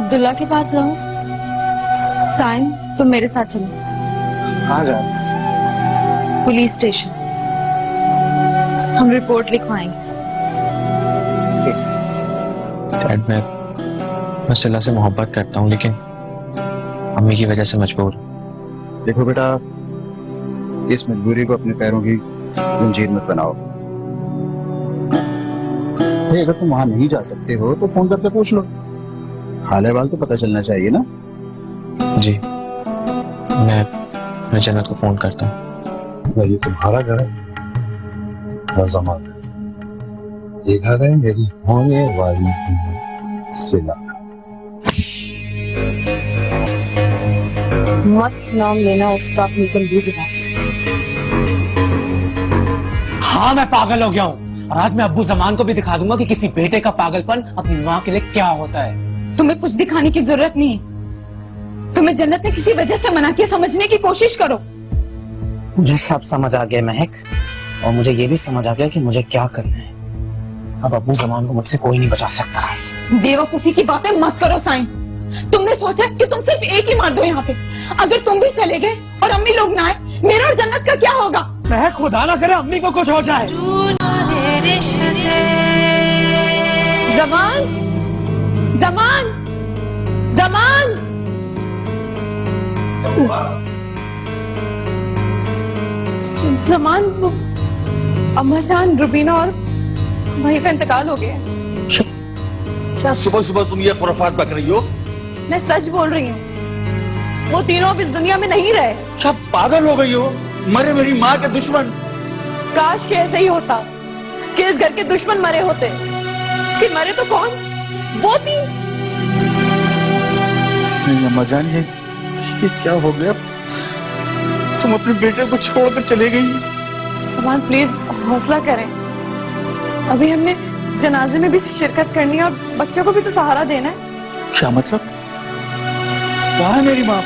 अब्दुल्ला के पास रहो। साइम, तुम मेरे साथ चलो। कहाँ जा रहे हैं? Police station. हम रिपोर्ट लिखवाएंगे। डैड, मैं सिला से मोहब्बत करता हूँ, लेकिन अम्मी की वजह से मजबूर हूँ। देखो बेटा, इस मजबूरी को अपने पैरों की जंजीर मत बनाओ। भाई अगर तुम वहां नहीं जा सकते हो तो फोन करके पूछ लो, हाल अहवाल तो पता चलना चाहिए ना। जी, मैं जन्नत को फोन करता हूँ। ये तुम्हारा घर है ना ज़मान? ये घर है मेरी होने वाली सिला। मत नाम लेना उसका अपनी गंदी जुबान से। हाँ, मैं पागल हो गया हूँ और आज मैं अब्बू जमान को भी दिखा दूंगा कि किसी बेटे का पागलपन अपनी माँ के लिए क्या होता है। तुम्हें कुछ दिखाने की जरूरत नहीं है। तुम्हें जन्नत ने किसी वजह से मना किया, समझने की कोशिश करो। मुझे सब समझ आ गया महक, और मुझे ये भी समझ आ गया कि मुझे क्या करना है। अब अब्बू जमान को मुझसे कोई नहीं बचा सकता। बेवकूफी की बातें मत करो साईं। तुमने सोचा कि तुम सिर्फ एक ही मार दो यहाँ पे। अगर तुम भी चले गए और अम्मी लोग ना आए, मेरा और जन्नत का क्या होगा? महक, खुदा ना करे अम्मी को कुछ हो जाए। जमान, जमान, जमान। जमान, अम्मा जान, रुबीना और भाई का इंतकाल हो गया। क्या सुबह सुबह तुम ये खुराफात बक रही हो? मैं सच बोल रही हूँ, वो तीनों अब इस दुनिया में नहीं रहे। क्या पागल हो गई हो? मरे मेरी माँ के दुश्मन। काश के ऐसे ही होता कि इस घर के दुश्मन मरे होते, कि मरे तो कौन, वो तीन। अम्मा जान, ये क्या हो गया? तुम अपने बेटे को छोड़कर चले गई। समान, प्लीज हौसला करें। अभी हमने जनाजे में भी शिरकत करनी है और बच्चों को भी तो सहारा देना है। क्या मतलब? कहाँ है मेरी माँ?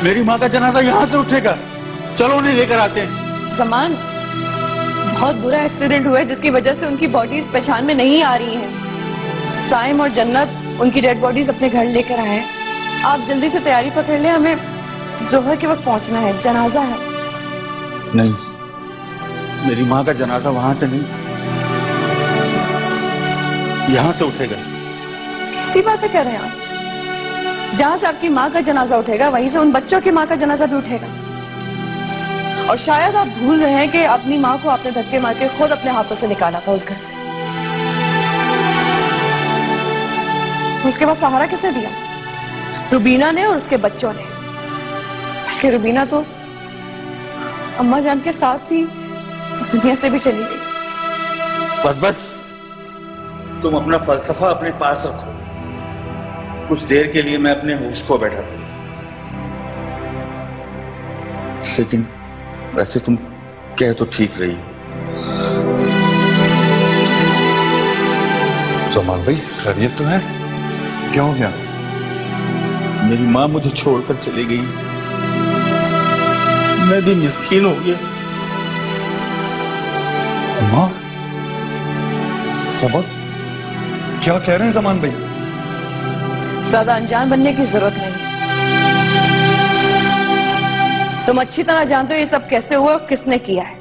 मेरी माँ का जनाजा यहाँ से उठेगा। चलो उन्हें लेकर आते हैं। समान, बहुत बुरा एक्सीडेंट हुआ है जिसकी वजह से उनकी बॉडीज पहचान में नहीं आ रही हैं। साइम और जन्नत उनकी डेड बॉडीज अपने घर लेकर आए हैं। आप जल्दी से तैयारी पकड़ लें, हमें जोहर के वक्त पहुंचना है, जनाजा है। नहीं, मेरी माँ का जनाजा वहां से नहीं, यहां से उठेगा। कैसी बातें कर रहे हैं आप? जहां से आपकी माँ का जनाजा उठेगा वहीं से उन बच्चों की माँ का जनाजा भी उठेगा। और शायद आप भूल रहे हैं कि अपनी माँ को आपने धक्के मार के खुद अपने हाथों से निकाला था उस घर से। उसके बाद सहारा किसने दिया? रुबीना ने और उसके बच्चों ने। बल्कि रुबीना तो अम्मा जान के साथ ही इस दुनिया से भी चली गई। बस बस, तुम अपना फलसफा अपने पास रखो। कुछ देर के लिए मैं अपने होश खो बैठा था, लेकिन वैसे तुम कह तो ठीक रही। ज़मान भाई, खैरियत तो है? क्या हो गया? मेरी माँ मुझे छोड़कर चली गई, मैं भी मिस्कीन हो गया। अम्मा, सबक क्या कह रहे हैं ज़मान भाई? ज्यादा अनजान बनने की जरूरत नहीं। तुम अच्छी तरह जानते हो ये सब कैसे हुआ और किसने किया है।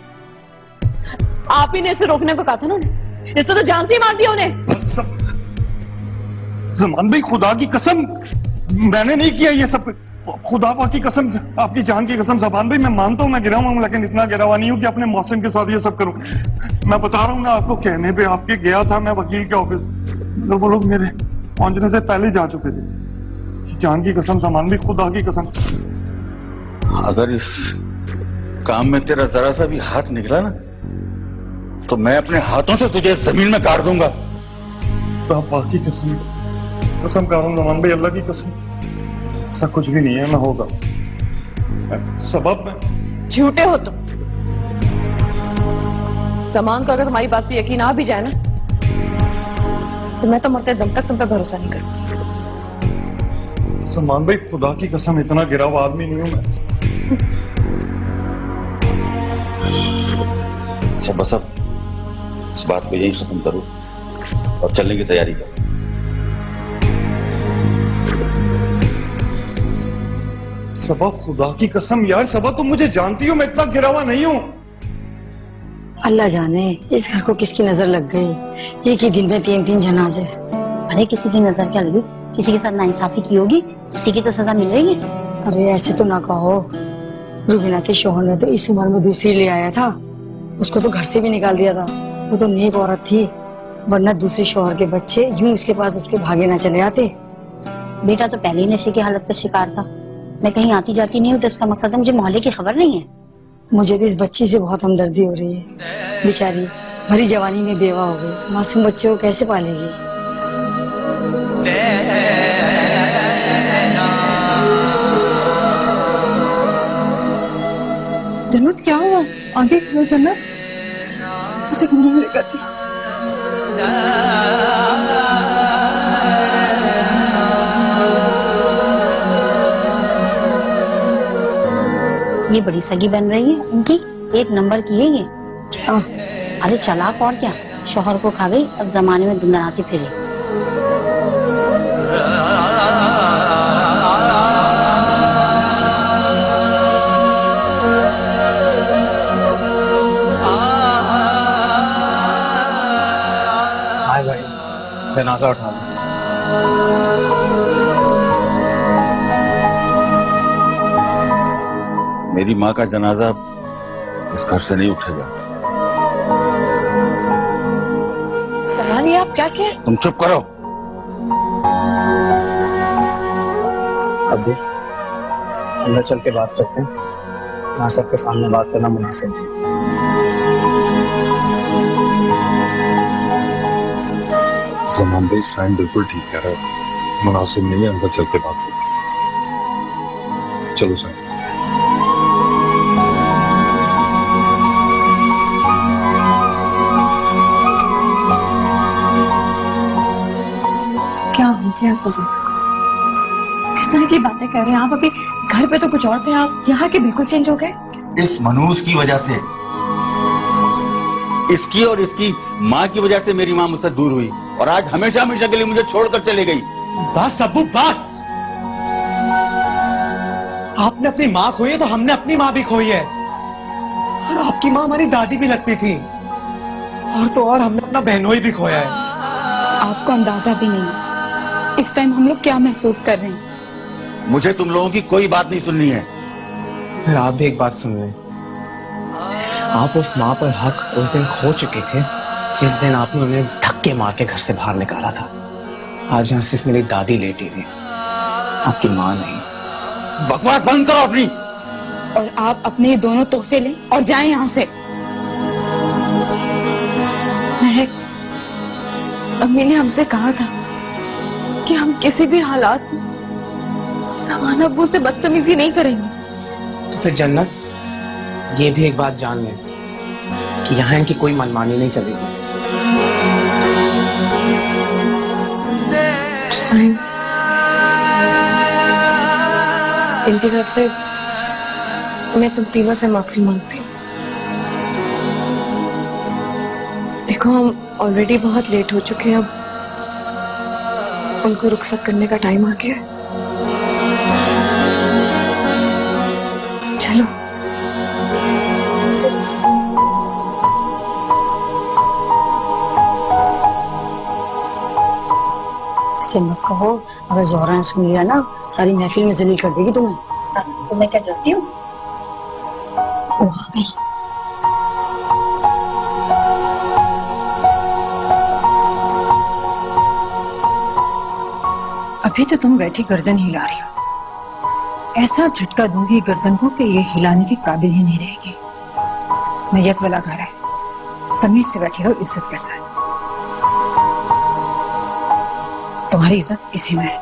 आप ही ने इसे रोकने को कहा था ना उन्हें। इसने तो जान से ही मार दिया उन्हें। ज़मान भाई, खुदा की कसम, मैंने नहीं किया ये सब। खुदा पाक की कसम, आपकी जान की कसम। ज़मान भाई, मैं मानता हूँ मैं गिरा हूँ, लेकिन इतना गिरा हुआ नहीं हूँ कि अपने मौसम के साथ ये सब करूँ। मैं बता रहा हूँ ना आपको, कहने पे आपके गया था मैं वकील के ऑफिस। वो लोग मेरे पहुंचने से पहले जा चुके थे। जान की कसम ज़मान भाई, खुदा की कसम। अगर इस काम में तेरा जरा सा भी हाथ निकला ना, तो मैं अपने हाथों से तुझे जमीन में गाड़ दूंगा। पाक की कसम, कसम खा रहा हूं ज़मान भाई, अल्लाह की कसम, ऐसा कुछ भी नहीं है, ना होगा। सबब में झूठे हो तुम। ज़मान को अगर तुम्हारी बात पे यकीन आ भी जाए ना, तो मैं तो मरते दम तक तुम पे भरोसा नहीं करूंगी। ज़मान भाई, खुदा की कसम, इतना गिरा हुआ आदमी नहीं हूं मैं। अच्छा बस अब इस बात को यही खत्म करो और चलने की तैयारी कर। सबा, खुदा की कसम यार, सबा तुम मुझे जानती हो, मैं इतना गिरा हुआ नहीं हूँ। अल्लाह जाने इस घर को किसकी नजर लग गई, एक ही दिन में 3-3 जनाजे। अरे किसी की नजर क्या लगी, किसी के साथ नाइंसाफी की होगी, उसी की तो सजा मिल रही है। अरे ऐसे तो ना कहो, रुबीना के शौहर ने तो इस उम्र में दूसरी ले आया था, उसको तो घर से भी निकाल दिया था। वो तो नेक औरत थी, वरना दूसरे शौहर के बच्चे यूं उसके पास उसके भागे ना चले आते। बेटा तो पहले ही नशे की हालत का शिकार था। मैं कहीं आती जाती नहीं हूँ तो इसका मकसद है मुझे मोहल्ले की खबर नहीं है। मुझे तो इस बच्ची से बहुत हमदर्दी हो रही है, बेचारी भरी जवानी में बेवा हो गई, मासूम बच्चे को कैसे पालेगी। जन्नत क्या हुआ? आगे खड़ो जन्नत, उसे कमरे में लेकर चलो। ये बड़ी सगी बन रही है इनकी, एक नंबर की है ये। अरे चालाक और क्या, शौहर को खा गई, अब जमाने में दुनियाती फिरे। हाय भाई, जनाजा उठा लो। मेरी माँ का जनाजा इस घर से नहीं उठेगा। सलाह ये आप क्या कह रहे? तुम चुप करो। अभी अंदर चल के बात करते हैं, यहाँ सबके सामने बात करना मुनासिब नहीं। जमान भाई साइन बिल्कुल ठीक कह रहा है, मुनासिब नहीं है, अंदर चल के बात करते। चलो साइन। क्या हो गया आपको? किस तरह की बातें कर रहे हैं आप? अभी घर पे तो कुछ और थे, आप यहाँ के बिल्कुल चेंज हो गए। इस मनूस की वजह से, इसकी और इसकी माँ की वजह से मेरी माँ मुझसे दूर हुई और आज हमेशा हमेशा के लिए मुझे छोड़कर चली गई। बस अब्बू बस, आपने अपनी माँ खोई है तो हमने अपनी माँ भी खोई है। और आपकी माँ हमारी दादी भी लगती थी, और तो और हमने अपना बहनोई भी खोया है। आपको अंदाजा भी नहीं इस टाइम हम लोग क्या महसूस कर रहे हैं। मुझे तुम लोगों की कोई बात नहीं सुननी है। फिर आप भी एक बात सुन लें, आप उस माँ पर हक उस दिन खो चुके थे जिस दिन आपने उन्हें धक्के मार के घर से बाहर निकाला था। आज यहाँ सिर्फ मेरी दादी लेटी हुई, आपकी माँ नहीं। बकवास बंद करो अपनी। और आप अपने दोनों तोहफे लें और जाएं यहाँ से। महक, अम्मी ने हमसे कहा था कि हम किसी भी हालात में समान अब्बू से बदतमीजी नहीं करेंगे। तो फिर जन्नत, ये भी एक बात जान लें कि यहाँ इनकी कोई मनमानी नहीं चलेगी। साईं, इनकी तरफ से मैं तुम तीनों से माफी मांगती हूँ। देखो हम ऑलरेडी बहुत लेट हो चुके हैं, अब उनको रुखसत करने का टाइम आ गया है। चलो। ऐसे मत कहो, अगर जोहरा ने सुन लिया ना सारी महफिल में जलील कर देगी तुम्हें। तो मैं क्या डरती हूँ? वो आ गई। अभी तो तुम बैठी गर्दन हिला रही हो, ऐसा झटका दूंगी गर्दन को कि ये हिलाने के काबिल ही नहीं रहेगी। मैयत वाला घर है, तमीज से बैठी रहो, इज्जत के साथ। तुम्हारी इज्जत इसी में है।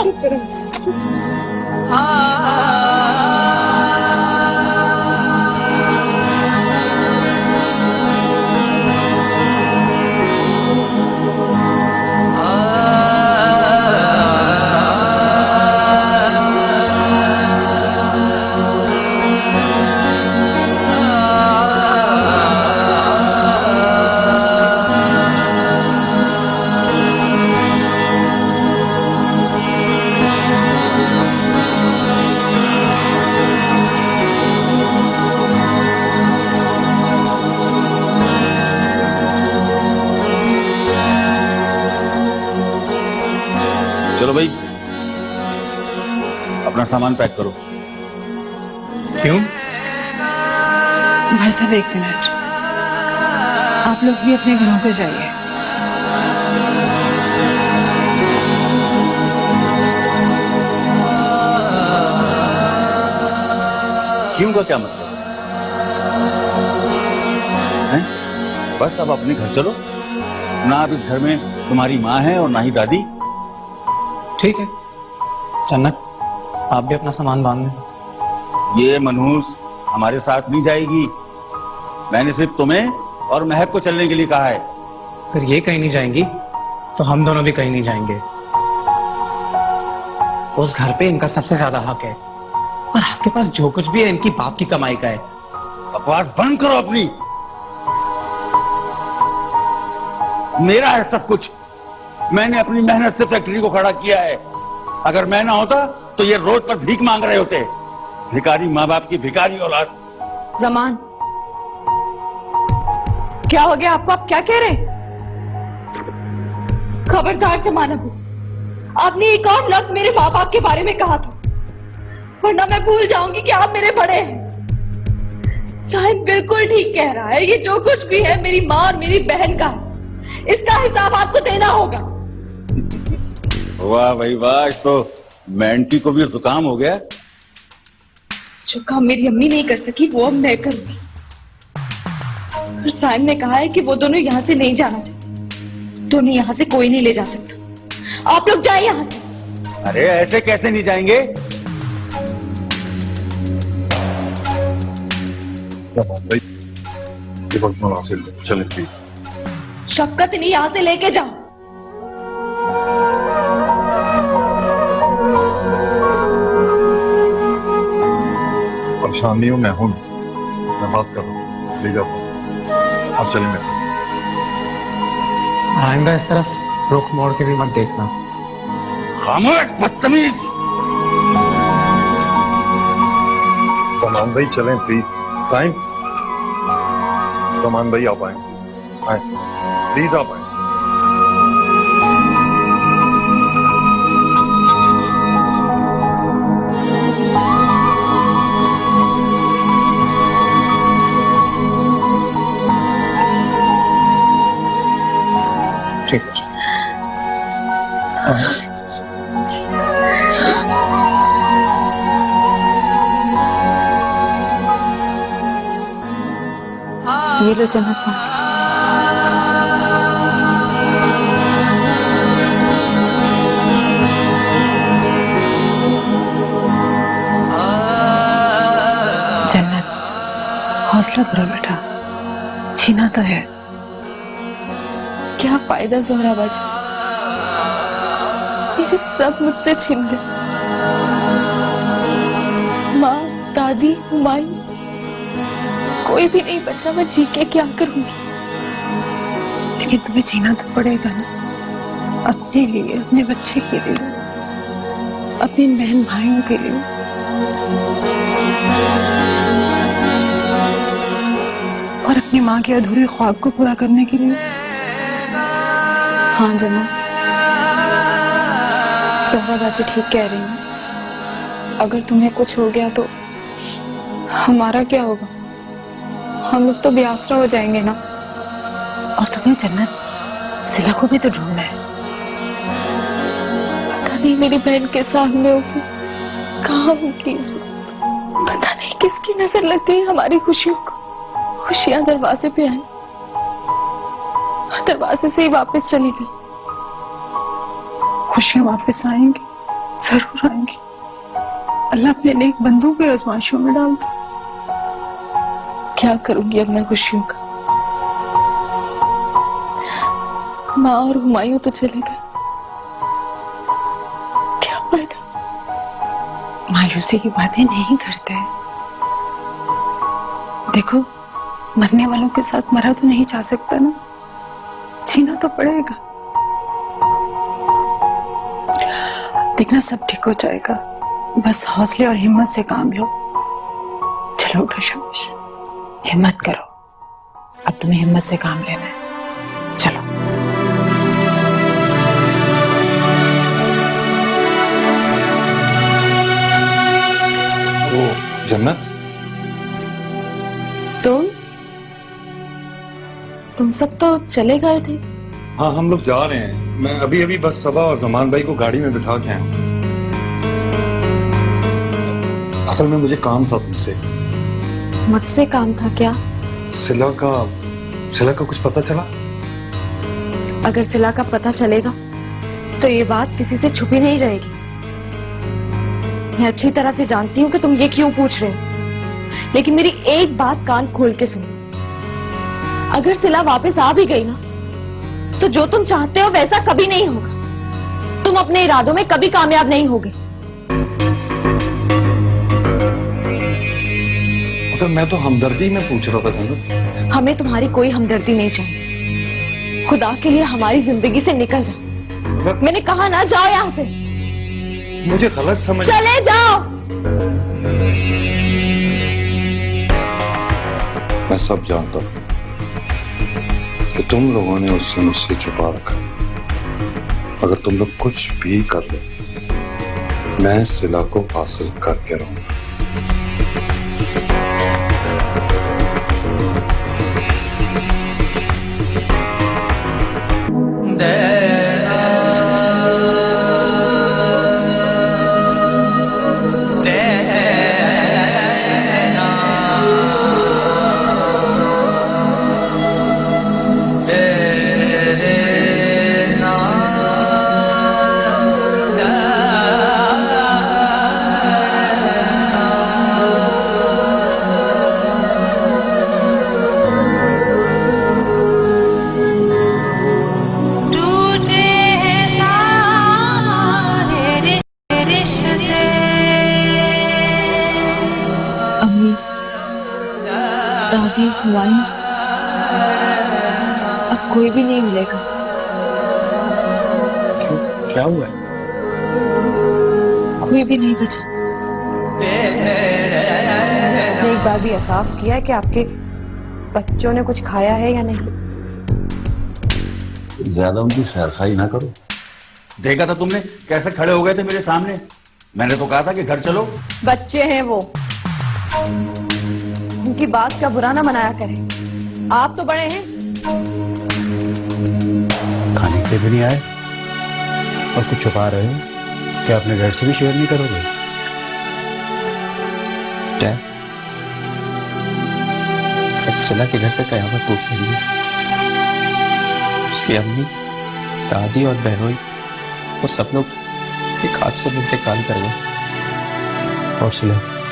चुप करो बच्चे। चलो भाई, अपना सामान पैक करो। क्यों? भाई साहब एक मिनट, आप लोग भी अपने घरों को जाइए। क्यों का क्या मतलब है? बस अब अपने घर चलो ना। आप इस घर में तुम्हारी माँ है और ना ही दादी। ठीक है जन्नत, आप भी अपना सामान बांध लें। ये मनहूस हमारे साथ नहीं जाएगी। मैंने सिर्फ तुम्हें और महक को चलने के लिए कहा है। अगर ये कहीं नहीं जाएंगी तो हम दोनों भी कहीं नहीं जाएंगे। उस घर पे इनका सबसे ज्यादा हक है और आपके पास जो कुछ भी है इनकी बाप की कमाई का है। बकवास बंद करो अपनी। मेरा है सब कुछ। मैंने अपनी मेहनत से फैक्ट्री को खड़ा किया है। अगर मैं ना होता तो ये रोड पर भीख मांग रहे होते। भिखारी माँ बाप की भिखारी औलाद। जमान, क्या हो गया आपको? आप क्या कह रहे? खबरदार से मानव, आपने एक और लफ्ज मेरे माँ बाप के बारे में कहा था, वरना मैं भूल जाऊंगी कि आप मेरे बड़े हैं। साहिब बिल्कुल ठीक कह रहा है। ये जो कुछ भी है मेरी माँ और मेरी बहन का है। इसका हिसाब आपको देना होगा। वाह भाई वाह, तो मेंटी को भी जुकाम हो गया। जो काम मेरी अम्मी नहीं कर सकी वो अब मैं करूंगी। और साहिब ने कहा है कि वो दोनों यहाँ से नहीं जाना चाहते। दोनों यहाँ से कोई नहीं ले जा सकता। आप लोग जाए यहाँ से। अरे ऐसे कैसे नहीं जाएंगे? ये वक्त मुनासिब है। चलें प्लीज। शक्कत नहीं, यहाँ से लेके जाओ। परेशानी हूं मैं हूं, मैं बात कर रहा हूँ, ले जाता हूँ। आप चलें मेरे। आइंदा इस तरफ रुख मोड़ के भी मत देखना। खामोश बदतमीज। समान भाई चलें प्लीज। साइन, समान भाई आप आए, प्लीज आप आए। ठीक है। ये लो जन्नत माँ। जन्नत, हौसला करो बेटा, छीना तो है। क्या फायदा जोहरा बाजी, ये सब मुझसे छीन गए। माँ, दादी, माई, कोई भी नहीं बचा। मैं जी के क्या करूंगी? लेकिन तुम्हें जीना तो पड़ेगा ना, अपने लिए, अपने बच्चे के लिए, अपने बहन भाइयों के लिए। और अपनी माँ के अधूरे ख्वाब को पूरा करने के लिए। हाँ जन्नत, जोहरा बाजी ठीक कह रही है। अगर तुम्हें कुछ हो गया तो हमारा क्या होगा? हम लोग तो बेआसरा हो जाएंगे ना। और तुम्हें जन्नत, सिला को भी तो ढूंढना है। पता नहीं मेरी बहन के साथ में होगी, कहाँ होगी इस वक्त। पता नहीं किसकी नजर लग गई हमारी खुशियों को। खुशियां दरवाजे पे आई और दरवाजे से ही वापस चली गई। खुशियां वापस आएंगी, जरूर आएंगी। अल्लाह अपने नेक बंदों को आजमाइशों में डाल दो। क्या करूंगी अब मैं खुशियों का? माँ और हुमायूं तो चले गए, क्या फायदा? मायूसी की बातें नहीं करते। देखो, मरने वालों के साथ मरा तो नहीं जा सकता ना, जीना तो पड़ेगा। देखना सब ठीक हो जाएगा, बस हौसले और हिम्मत से काम लो। चलो उठो शमश, हिम्मत करो, अब तुम्हें हिम्मत से काम लेना है। चलो। ओ जन्नत, तुम सब तो चले गए थे। हाँ हम लोग जा रहे हैं। मैं अभी अभी बस सबा और जमान भाई को गाड़ी में बिठा के आया हूं। असल में मुझे काम था तुमसे। मुझसे काम था क्या? सिला का कुछ पता चला? अगर सिला का पता चलेगा तो ये बात किसी से छुपी नहीं रहेगी। मैं अच्छी तरह से जानती हूँ कि तुम ये क्यों पूछ रहे हो, लेकिन मेरी एक बात कान खोल के सुनो। अगर सिला वापस आ भी गई ना, तो जो तुम चाहते हो वैसा कभी नहीं होगा। तुम अपने इरादों में कभी कामयाब नहीं होगे। मगर मैं तो हमदर्दी में पूछ रहा था जन्नत। हमें तुम्हारी कोई हमदर्दी नहीं चाहिए। खुदा के लिए हमारी जिंदगी से निकल जाओ। मैंने कहा ना, जाओ यहाँ से। मुझे गलत समझ। चले जाओ। मैं सब जानता हूँ कि तुम लोगों ने उससे मुझसे छुपा रखा। अगर तुम लोग कुछ भी कर लो, मैं सिला को हासिल करके रहूंगा। दादी, हुमायूं, अब कोई भी नहीं मिलेगा। क्यों, क्या हुआ है? कोई भी नहीं बचा। आपने एक बार भी एहसास किया है कि आपके बच्चों ने कुछ खाया है या नहीं? ज्यादा उनकी खैरखाई ना करो। देखा था तुमने कैसे खड़े हो गए थे मेरे सामने। मैंने तो कहा था कि घर चलो। बच्चे हैं वो, उनकी बात का बुरा ना मनाया करें। आप तो बड़े हैं। खाने पे भी नहीं आए और कुछ छुपा रहे हो। क्या अपने घर से भी शेयर नहीं करोगे? डैड, सिला के घर पे कयामत टूट गई है। उसकी अम्मी, दादी और बहनोई, वो सब लोग एक हाथ से इंतकाल कर गए। और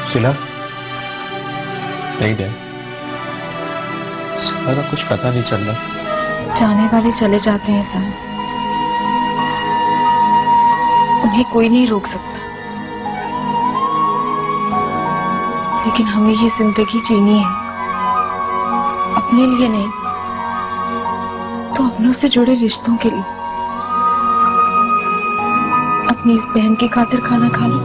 सिला नहीं डैड, सिला का कुछ पता नहीं चल रहा। जाने वाले चले जाते हैं सब, उन्हें कोई नहीं रोक सकता। लेकिन हमें ये जिंदगी जीनी है, अपने लिए नहीं तो अपनों से जुड़े रिश्तों के लिए। अपनी इस बहन की खातिर खाना खा लो।